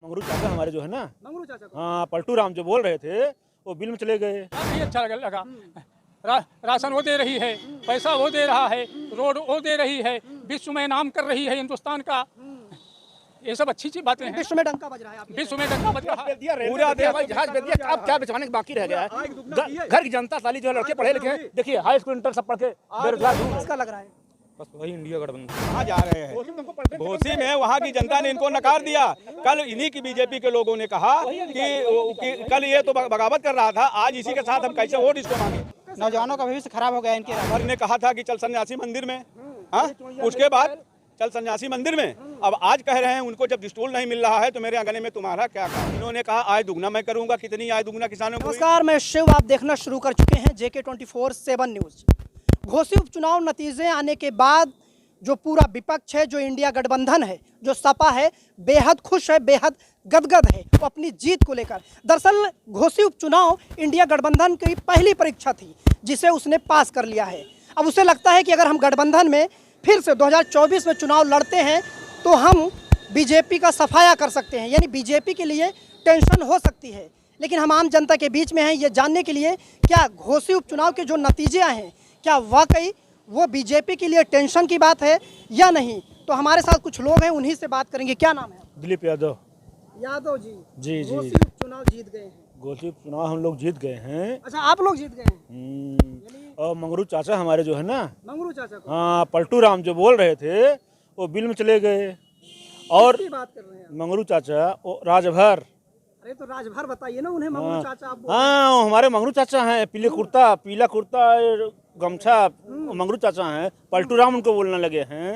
मंगरू चाचा हमारे जो है ना, मंगरू चाचा को हाँ पलटू राम जो बोल रहे थे वो बिल में चले गए। काफी अच्छा लगा। राशन वो दे रही है, पैसा वो दे रहा है, रोड वो दे रही है, विश्व में नाम कर रही है हिंदुस्तान का। ये सब अच्छी चीज बातें हैं। विश्व में डंका बज रहा है आपके। विश्व में डंका बज रहा है। पूरा देश भाई जहाज बेच दिया, अब क्या बेचवाने के बाकी रह गया है। घर की जनता साली जो है लड़के पढ़े लिखे हैं, देखिए हाई स्कूल इंटर सब पढ़ के बेरोजगार घूम रहे हैं। इसका लग रहा है बस वही इंडिया गठबंधन कहाँ जा रहे हैं। घोसी में वहाँ की जनता ने इनको नकार दिया। कल इन्हीं की बीजेपी के लोगों ने कहा कि कल ये तो बगावत कर रहा था, आज इसी के साथ हम कैसे वोट इसको मांगे। नौजवानों का भविष्य खराब हो गया इनके। सर ने कहा था कि चल सन्यासी मंदिर में, हाँ उसके बाद चल सन्यासी मंदिर में, अब आज कह रहे हैं उनको जब डिस्टूल नहीं मिल रहा है तो मेरे अंगने में तुम्हारा क्या काम। इन्होंने कहा आय दुगना मैं करूंगा, कितनी आय दुगना किसानों को। नमस्कार, मैं शिव, आप देखना शुरू कर चुके हैं JK 24/7 न्यूज। घोसी उपचुनाव नतीजे आने के बाद जो पूरा विपक्ष है, जो इंडिया गठबंधन है, जो सपा है, बेहद खुश है, बेहद गदगद है वो अपनी जीत को लेकर। दरअसल घोसी उपचुनाव इंडिया गठबंधन की पहली परीक्षा थी जिसे उसने पास कर लिया है। अब उसे लगता है कि अगर हम गठबंधन में फिर से 2024 में चुनाव लड़ते हैं तो हम बीजेपी का सफाया कर सकते हैं, यानी बीजेपी के लिए टेंशन हो सकती है। लेकिन हम आम जनता के बीच में हैं ये जानने के लिए क्या घोसी उपचुनाव के जो नतीजे आए हैं क्या वाकई वो बीजेपी के लिए टेंशन की बात है या नहीं। तो हमारे साथ कुछ लोग हैं, उन्हीं से बात करेंगे। क्या नाम है? दिलीप यादव। यादव जी। जी जी। घोसी उपचुनाव जीत गए हैं। घोसी उपचुनाव हम लोग जीत गए हैं। अच्छा, आप लोग जीत गए हैं। और मंगरू चाचा हमारे जो है ना, मंगरू चाचा को हाँ पलटू राम जो बोल रहे थे वो बिल में चले गए। और की बात कर रहे हैं? मंगरू चाचा वो राजभर, अरे तो राजभर बताइए ना उन्हें। मंगरू चाचा आप बोल हाँ हमारे मंगरू चाचा हैं। पीला कुर्ता गमछा मंगरू चाचा हैं। पलटू राम उनको बोलने लगे हैं।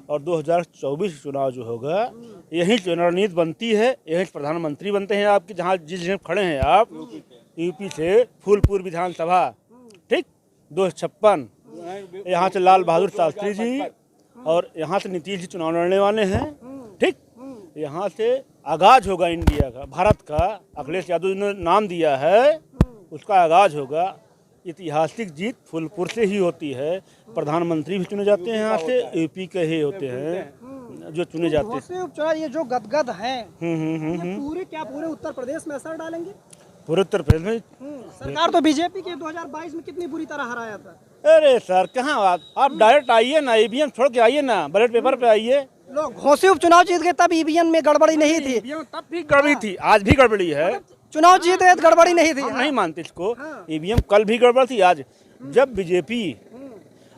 और 2024 चुनाव जो होगा यही रणनीति बनती है, यही प्रधानमंत्री बनते हैं आपके जहाँ जिस जगह खड़े हैं आप। यूपी से फूलपुर विधानसभा, ठीक 256, यहाँ से लाल बहादुर शास्त्री जी और यहाँ से नीतीश जी चुनाव लड़ने वाले हैं। ठीक, यहाँ से आगाज होगा इंडिया का, भारत का। अखिलेश यादव जी ने नाम दिया है, उसका आगाज होगा। ऐतिहासिक जीत फूलपुर से ही होती है। प्रधानमंत्री भी चुने जाते हैं यहाँ से, यूपी के ही होते हैं जो चुने जाते हैं। घोसी उपचुनाव ये जो गदगद हैं ये पूरे उत्तर प्रदेश में असर डालेंगे? पूरे उत्तर प्रदेश में सरकार तो बीजेपी के 2022 में कितनी बुरी तरह हराया था। अरे सर कहाँ बात, आप डायरेक्ट आइए ना, ईवीएम छोड़ के आइए ना, बैलेट पेपर पे आइए। लोग घोसी उपचुनाव जीत गए तब ईवीएम में गड़बड़ी नहीं थी। तब भी गड़बड़ी थी, आज भी गड़बड़ी है। चुनाव जीत गए तो गड़बड़ी नहीं थी। हम नहीं मानते इसको। ईवीएम कल भी गड़बड़ थी, आज। जब बीजेपी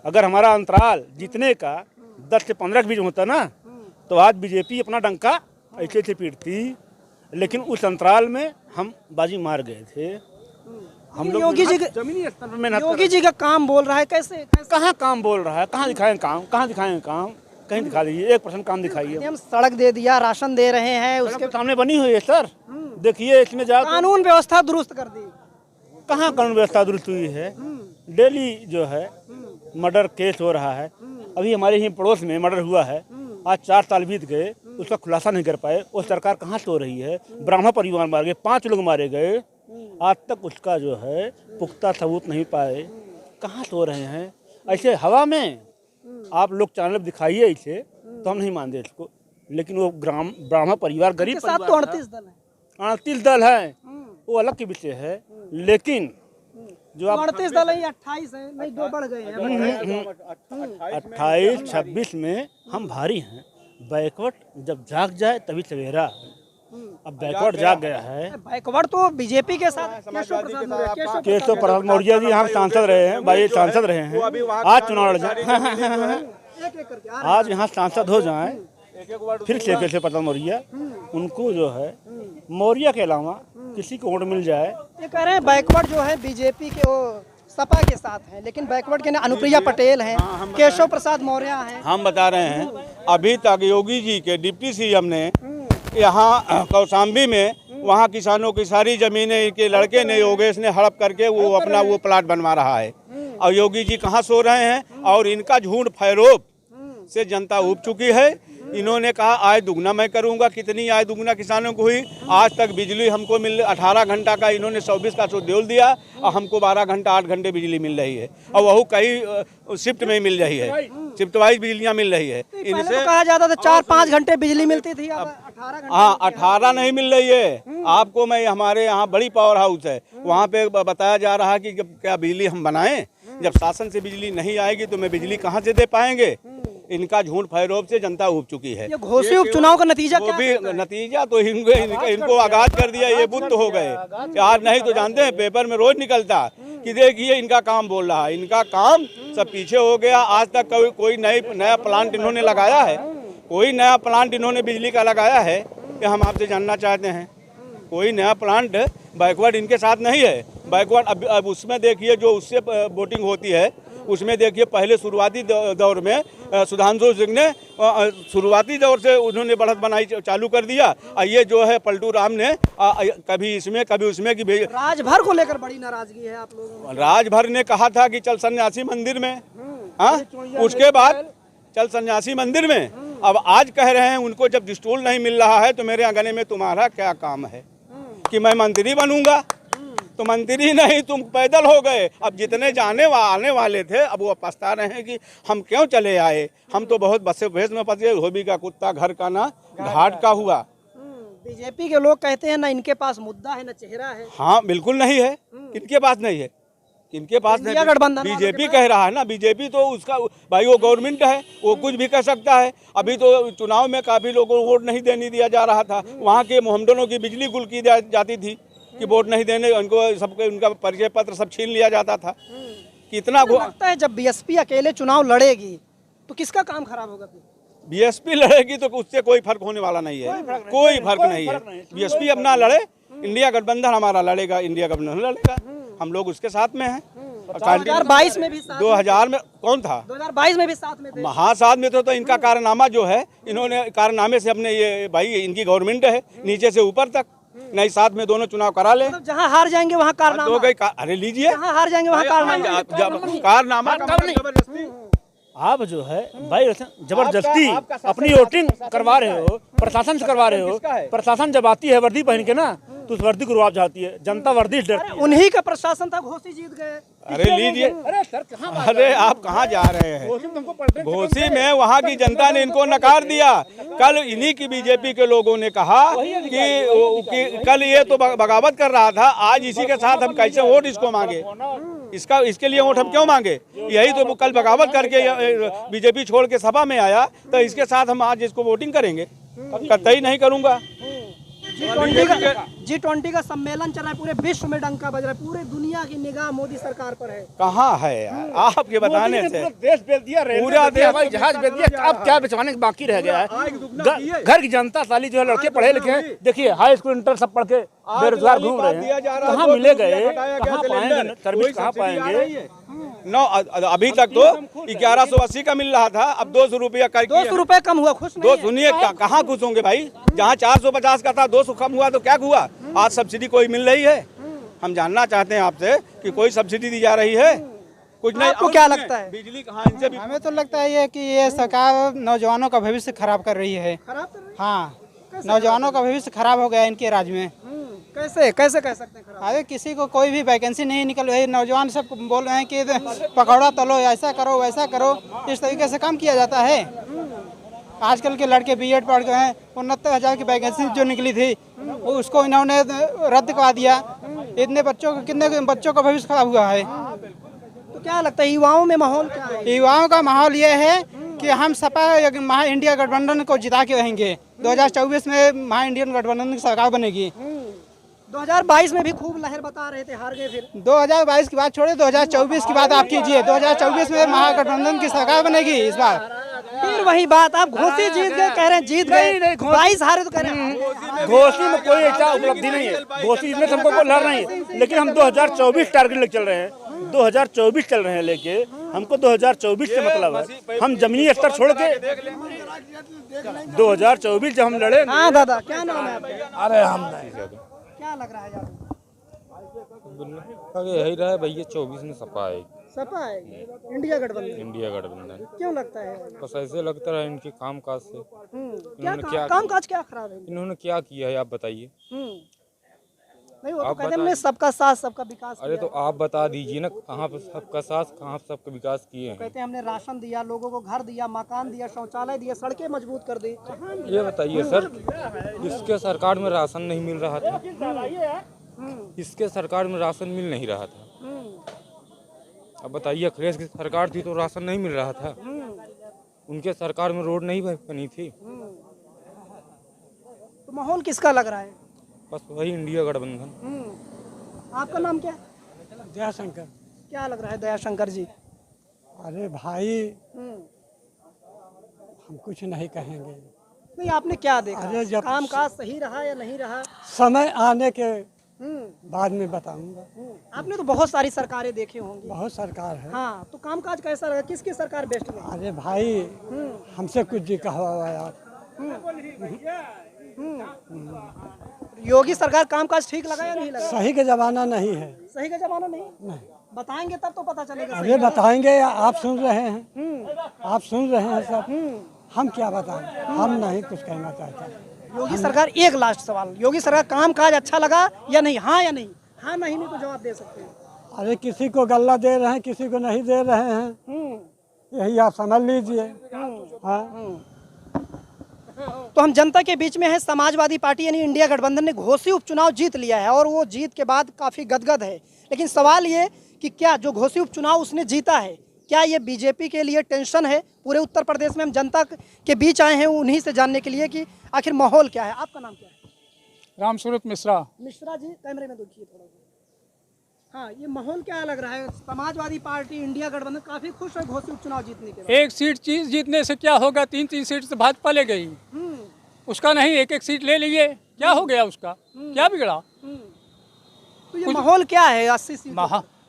अगर हमारा अंतराल जीतने का 10 से 15 के बीच होता ना तो आज बीजेपी अपना डंका ऐसे ऐसे पीटती। लेकिन उस अंतराल में हम बाजी मार गए थे। हम लोग योगी जी जमीनी स्तर पर मेहनत कर रहे योगी जी का काम बोल रहा है। कैसे कहाँ काम बोल रहा है, कहाँ दिखाएं काम, कहाँ दिखाएं काम, कहीं दिखा दीजिए 1% काम दिखाइए। हम सड़क दे दिया, राशन दे रहे हैं, उसके सामने बनी हुई है सर, देखिए इसमें जा कानून व्यवस्था दुरुस्त कर दी। कहाँ कानून व्यवस्था दुरुस्त हुई है। डेली जो है मर्डर केस हो रहा है। अभी हमारे ही पड़ोस में मर्डर हुआ है, आज 4 साल बीत गए, उसका खुलासा नहीं कर पाए। वो सरकार कहाँ सो रही है। ब्राह्मण परिवार मार गए, 5 लोग मारे गए, आज तक उसका जो है पुख्ता सबूत नहीं पाए। कहाँ सो रहे हैं ऐसे हवा में। आप लोग चैनल दिखाइए इसे तो हम नहीं मानते इसको। लेकिन वो ब्राह्मण परिवार गरीब परिवार, तो 38 दल है। 38 दल है, वो अलग की विषय है। लेकिन जो आप 38 दल है, 28 है, नहीं 2 बढ़ गए हैं। 28-26 में हम भारी हैं। बैकवर्ड जब जाग जाए तभी सवेरा। अब बैकवर्ड जाग गया है। बैकवर्ड तो बीजेपी के साथ केशव प्रसाद मौर्य जी यहाँ सांसद रहे हैं, भाई सांसद रहे हैं। आज चुनाव लड़ जाए, आज यहाँ सांसद हो जाए फिर से केशव प्रसाद मौर्य, उनको जो है मौर्य के अलावा किसी को वोट मिल जाए। ये कह रहे हैं बैकवर्ड जो है बीजेपी के वो सपा के साथ है, लेकिन बैकवर्ड के अनुप्रिया पटेल हैं, केशव प्रसाद मौर्य हैं। हम बता रहे हैं अभी तक योगी जी के डिप्टी सीएम ने यहाँ कौशाम्बी में वहाँ किसानों की सारी जमीनें के लड़के ने योगेश ने हड़प करके वो अपना वो प्लाट बनवा रहा है। और योगी जी कहाँ सो रहे हैं। और इनका झूठ फैरोब से जनता उब चुकी है। इन्होंने कहा आय दुगना मैं करूंगा, कितनी आय दुगना किसानों को हुई। आज तक बिजली हमको मिल 18 घंटा का इन्होंने 24 का शेड्यूल दिया और हमको 12 घंटा 8 घंटे बिजली मिल रही है। और वह कई शिफ्ट में मिल रही है, शिफ्ट वाइज बिजलियाँ मिल रही है। इनसे कहा जाता था 4-5 घंटे बिजली मिलती थी। हाँ 18 नहीं मिल रही है आपको। मैं हमारे यहाँ बड़ी पावर हाउस है, वहाँ पे बताया जा रहा है कि क्या बिजली हम बनाएं, जब शासन से बिजली नहीं आएगी तो मैं बिजली कहाँ से दे पाएंगे। इनका झूठ फैरोब से जनता उब चुकी है। ये घोसी उपचुनाव का नतीजा वो क्या भी है? नतीजा तो इनको आगाज कर दिया, ये बुद्ध हो गए यार। नहीं तो जानते हैं पेपर में रोज निकलता कि देखिए इनका काम बोल रहा है, इनका काम सब पीछे हो गया। आज तक कोई नया प्लांट इन्होंने लगाया है? कोई नया प्लांट इन्होंने बिजली का लगाया है? ये हम आपसे जानना चाहते हैं। कोई नया प्लांट बैकवर्ड इनके साथ नहीं है। बैकवर्ड अब उसमें देखिए जो उससे वोटिंग होती है उसमें देखिए पहले शुरुआती दौर में सुधांशु सिंह ने शुरुआती दौर से उन्होंने बढ़त बनाई चालू कर दिया। ये जो है पलटू राम ने कभी इसमें कभी उसमें की राजभर को लेकर बड़ी नाराजगी है आप लोगों में। राजभर ने कहा था कि चल सन्यासी मंदिर में, हाँ उसके बाद चल सन्यासी मंदिर में। अब आज कह रहे हैं उनको जब डिस्टूल नहीं मिल रहा है तो मेरे आंगने में तुम्हारा क्या काम है कि मैं मंत्री बनूंगा। तो मंत्री नहीं तुम पैदल हो गए। अब जितने आने वाले थे अब वो पछता रहे हैं कि हम क्यों चले आए। हम तो बहुत बसे भेस में फंस गए, धोबी का कुत्ता घर का ना घाट का हुआ। बीजेपी के लोग कहते हैं ना इनके पास मुद्दा है ना चेहरा है। हाँ बिल्कुल नहीं है, इनके पास नहीं है, इनके पास इंडिया गठबंधन बीजेपी कह रहा है ना, बीजेपी तो उसका भाई वो गवर्नमेंट है, वो कुछ भी कह सकता है। अभी तो चुनाव में काफी लोगों को वोट नहीं देने दिया जा रहा था, वहाँ के मोहम्मदनों की बिजली गुल की जाती थी कि वोट नहीं देने उनको, सबके उनका परिचय पत्र सब छीन लिया जाता था। कितना लगता है जब बीएसपी अकेले चुनाव लड़ेगी तो किसका काम खराब होगा? बीएसपी लड़ेगी तो उससे कोई फर्क होने वाला नहीं है, कोई फर्क नहीं है। बीएसपी अपना लड़े, इंडिया गठबंधन हमारा लड़ेगा, इंडिया गठबंधन लड़ेगा, हम लोग उसके साथ में हैं। 2022 में भी 2000 में कौन था? 2022 में भी साथ में थे। हाँ साथ में तो इनका कारनामा जो है, इन्होंने कारनामे से अपने ये भाई इनकी गवर्नमेंट है नीचे से ऊपर तक, नहीं साथ में दोनों चुनाव करा ले। मतलब जहाँ हार जाएंगे वहाँ कारनामा हो गई। अरे लीजिए, जहाँ हार जाएंगे वहाँ कारनामा जबरदस्ती। आप जो है भाई जबरदस्ती अपनी वोटिंग करवा रहे हो, प्रशासन से करवा रहे हो। प्रशासन जब आती है वर्दी पहन के ना तो उस वर्दी को रुआब जाती है, जनता वर्दी से डरती है। उन्हीं का प्रशासन था, घोसी जीत गए। अरे लीजिए, अरे आप कहाँ जा रहे हैं? घोसी में वहाँ की जनता ने इनको नकार दिया। कल इन्हीं की बीजेपी के लोगों ने कहा कि कल ये तो बगावत कर रहा था, आज इसी के साथ हम कैसे वोट इसको मांगे, इसके लिए वोट हम क्यों मांगे। यही तो कल बगावत करके बीजेपी छोड़ के सभा में आया, तो इसके साथ हम आज इसको वोटिंग करेंगे। कतई नहीं करूंगा। G20 का सम्मेलन चल रहा है, पूरे विश्व में डंका बज रहा है, पूरे दुनिया की निगाह मोदी सरकार पर है। कहाँ है यार, आपके बताने से देश बेच दिया, पूरा देश हवाई जहाज बेच दिया, अब क्या बेचवाने के बाकी रह गया है। घर की जनता साली जो है लड़के पढ़े लिखे हैं, देखिए हाई स्कूल इंटर सब पढ़ के बेरोजगार घूम रहे हैं। कहाँ मिले गए, कहाँ पाएंगे सर्विस, कहाँ पाएंगे? अभी तक तो 1180 का मिल रहा था, अब 200 रुपया कर 200 रुपए कम हुआ, खुश दो सुनिए कहाँ खुश होंगे भाई। जहाँ 450 का था 200 कम हुआ तो क्या हुआ। आज सब्सिडी कोई मिल रही है? हम जानना चाहते हैं आपसे कि कोई सब्सिडी दी जा रही है? कुछ नहीं। आपको क्या लगता है? बिजली कहाँ इनसे भी हमें तो लगता है ये कि ये सरकार नौजवानों का भविष्य खराब कर रही है। खराब कर रही है? हाँ, नौजवानों का भविष्य खराब हो गया इनके राज्य में। कैसे कैसे कह सकते हैं खराब? अरे किसी को कोई भी वैकेंसी नहीं निकल रही, नौजवान सब बोल रहे हैं कि पकौड़ा तलो, ऐसा करो वैसा करो, इस तरीके से काम किया जाता है। आजकल के लड़के बीएड पढ़ गए हैं, 69,000 की वैकेंसी जो निकली थी उसको इन्होंने रद्द करा दिया। इतने बच्चों कितने बच्चों का भविष्य खराब हुआ है। तो क्या लगता है युवाओं में माहौल क्या है? युवाओं का माहौल ये है कि हम सपा महा इंडिया गठबंधन को जिता के रहेंगे। 2024 में महा इंडियन गठबंधन की सरकार बनेगी। 2022 में भी खूब लहर बता रहे थे, हार गए फिर। 2022 की बात छोड़े, 2024 की बात आप कीजिए। 2024 में महागठबंधन की सरकार बनेगी इस बार। फिर वही बात, आप घोसी जीत गए कह रहे हैं, जीत गए 22 हारे तो कह रहे हैं। घोसी में कोई ऐसा उपलब्धि नहीं है, घोसी में हमको कोई लड़ नहीं है, लेकिन हम 2024 टारगेट लेके चल रहे हैं। 2024 चल रहे हैं लेके, हमको 2024 से मतलब है। हम जमीनी स्तर छोड़ के 2024 जब हम लड़े। हाँ दादा, क्या नाम है आपका? अरे हम नहीं क्या लग रहा है यार? यही रहा भैया, 24 में सपा आएगी, सपा है इंडिया गठबंधन। इंडिया गठबंधन। क्यों लगता है? बस ऐसे लगता है इनके काम काज से। क्या काम काज क्या खराब है? इन्होंने क्या किया है आप बताइए। नहीं वो तो आप कहते हैं बता हमने सबका साथ सबका विकास अरे किया। तो आप बता दीजिए ना, कहाँ पे सबका साथ, कहाँ पे सबका विकास किए हैं? कहते हैं हमने राशन दिया, लोगों को घर दिया, मकान दिया, शौचालय दिया, सड़कें मजबूत कर दी। ये बताइए सर, इसके सरकार में राशन नहीं मिल रहा था, इसके सरकार में राशन मिल नहीं रहा था। अब बताइए, अखिलेश की सरकार थी तो राशन नहीं मिल रहा था, उनके सरकार में रोड नहीं बनी थी। तो माहौल किसका लग रहा है? बस वही इंडिया गठबंधन। आपका नाम क्या है? दयाशंकर। क्या लग रहा है दयाशंकर जी? अरे भाई हम कुछ नहीं कहेंगे, नहीं आपने क्या देखा? अरे जब- काम काज सही रहा या नहीं रहा? समय आने के हम्म, बाद में बताऊंगा। आपने तो बहुत सारी सरकारें देखी होंगी। बहुत सरकार है। हाँ, तो काम काज कैसा लगा? किसकी सरकार बेस्ट लगी? अरे भाई हमसे कुछ जी कहा हुआ है आप। योगी सरकार काम काज ठीक लगा या नहीं लगा? सही का जमाना नहीं है। सही का जमाना नहीं? नहीं। बताएंगे तब तो पता चलेगा। अरे बताएंगे, आप सुन रहे हैं, आप सुन रहे हैं सब। हम क्या बताएं, हम नहीं कुछ कहना चाहते। योगी सरकार, एक लास्ट सवाल, योगी सरकार काम काज अच्छा लगा या नहीं? हाँ या नहीं? हाँ नहीं में तो जवाब दे सकते हैं। अरे किसी को गल्ला दे रहे हैं, किसी को नहीं दे रहे हैं, यही आप समझ लीजिए। हाँ, तो हम जनता के बीच में है। समाजवादी पार्टी यानी इंडिया गठबंधन ने घोसी उपचुनाव जीत लिया है और वो जीत के बाद काफ़ी गदगद है। लेकिन सवाल ये कि क्या जो घोसी उपचुनाव उसने जीता है, क्या ये बीजेपी के लिए टेंशन है? पूरे उत्तर प्रदेश में हम जनता के बीच आए हैं उन्हीं से जानने के लिए कि आखिर माहौल क्या है। आपका नाम क्या है? रामसूरत मिश्रा। मिश्रा जी, कैमरे में देखिए थोड़ा सा। हाँ, ये माहौल क्या लग रहा है? समाजवादी पार्टी इंडिया गठबंधन काफ़ी खुश है घोसी उपचुनाव जीतने के बाद। एक सीट चीज जीतने से क्या होगा? 3-3 सीट से भाजपा ले गई, उसका नहीं, एक सीट ले लिए, क्या हो गया उसका? क्या बिगड़ा? तो ये माहौल क्या है? 80 सीट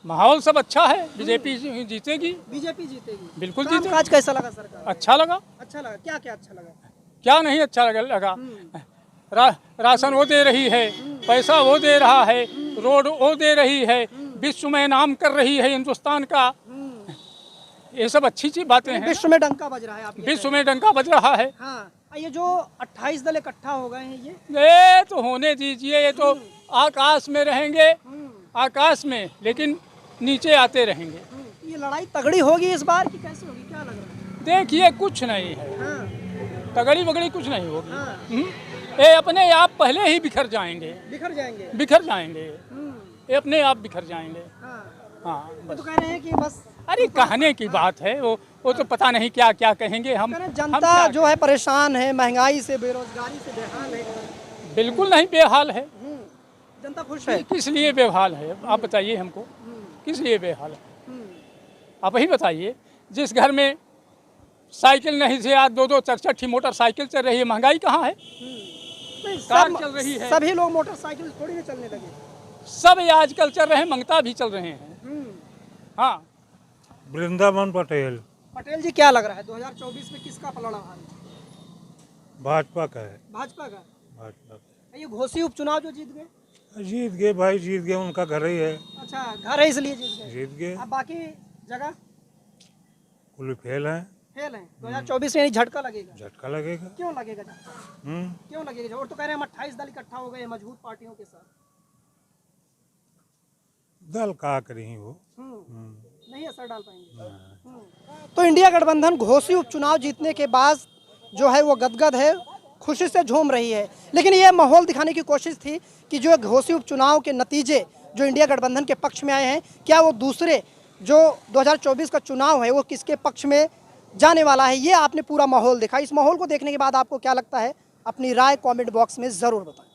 माहौल सब अच्छा है, बीजेपी जीतेगी, बीजेपी जीतेगी। बिल्कुल काम जीतेगी। काज कैसा लगा सरकार? अच्छा लगा। अच्छा लगा। क्या क्या अच्छा लगा? क्या नहीं अच्छा लगा? राशन वो दे रही है, पैसा वो दे रहा है, रोड वो दे रही है, विश्व में नाम कर रही है हिंदुस्तान का। ये सब अच्छी चीज बातें हैं। विश्व में डंका बज रहा है। आप ये विश्व में डंका बज रहा है। हाँ, ये जो 28 दल इकट्ठा हो गए हैं, ये तो होने दीजिए, ये तो आकाश में रहेंगे, आकाश में, लेकिन नीचे आते रहेंगे। ये लड़ाई तगड़ी होगी इस बार की कैसे होगी? क्या लग रहा है? देखिए, कुछ नहीं है, हाँ, तगड़ी बगड़ी कुछ नहीं होगी। हाँ, ये अपने आप पहले ही बिखर जाएंगे, बिखर जाएंगे। बिखर जाएंगे, ये अपने आप बिखर जाएंगे। हाँ, हाँ, ये तो कह रहे हैं कि बस अरे कहने की बात है, वो तो पता नहीं क्या क्या कहेंगे। हम कह रहे हैं हम जनता क्या जो है परेशान है, महंगाई से, बेरोजगारी से बेहाल है। बिल्कुल नहीं बेहाल है। जनता खुश है। किस लिए बेहाल है आप बताइए हमको, किस लिए बेहाल है आप ही बताइए। जिस घर में साइकिल नहीं थी, आज 2-2 4-4 मोटरसाइकिल चल रही है। महंगाई कहाँ है? नहीं, कार चल रही है। सभी लोग मोटरसाइकिल थोड़ी ना चलने लगे। सब ये आजकल चल रहे हैं, मंगता भी चल रहे हैं। हाँ, वृंदावन पटेल पटेल जी, क्या लग रहा है 2024 में किसका पलड़ा भारी? भाजपा का है। भाजपा का। भाजपा का। ये घोसी उपचुनाव जो जीत गए। जीत गए भाई, जीत गए, उनका घर ही है, अच्छा, घर है इसलिए जीत गए। जीत गए। अब बाकी जगह कुल फेल है, फेल है। 2024 में यानी झटका लगेगा। झटका लगेगा। क्यों लगेगा झटका? हम्म, क्यों लगेगा? और तो कह रहे हैं हम 28 दल इकट्ठा हो गए हैं मजबूत पार्टियों के साथ। दल का करी वो। नहीं असर डाल पाएंगे। तो इंडिया गठबंधन घोसी उपचुनाव जीतने के बाद जो है वो गदगद है, खुशी से झूम रही है। लेकिन ये माहौल दिखाने की कोशिश थी कि जो घोसी उपचुनाव के नतीजे जो इंडिया गठबंधन के पक्ष में आए हैं, क्या वो दूसरे जो 2024 का चुनाव है वो किसके पक्ष में जाने वाला है। ये आपने पूरा माहौल देखा। इस माहौल को देखने के बाद आपको क्या लगता है, अपनी राय कमेंट बॉक्स में ज़रूर बताएं।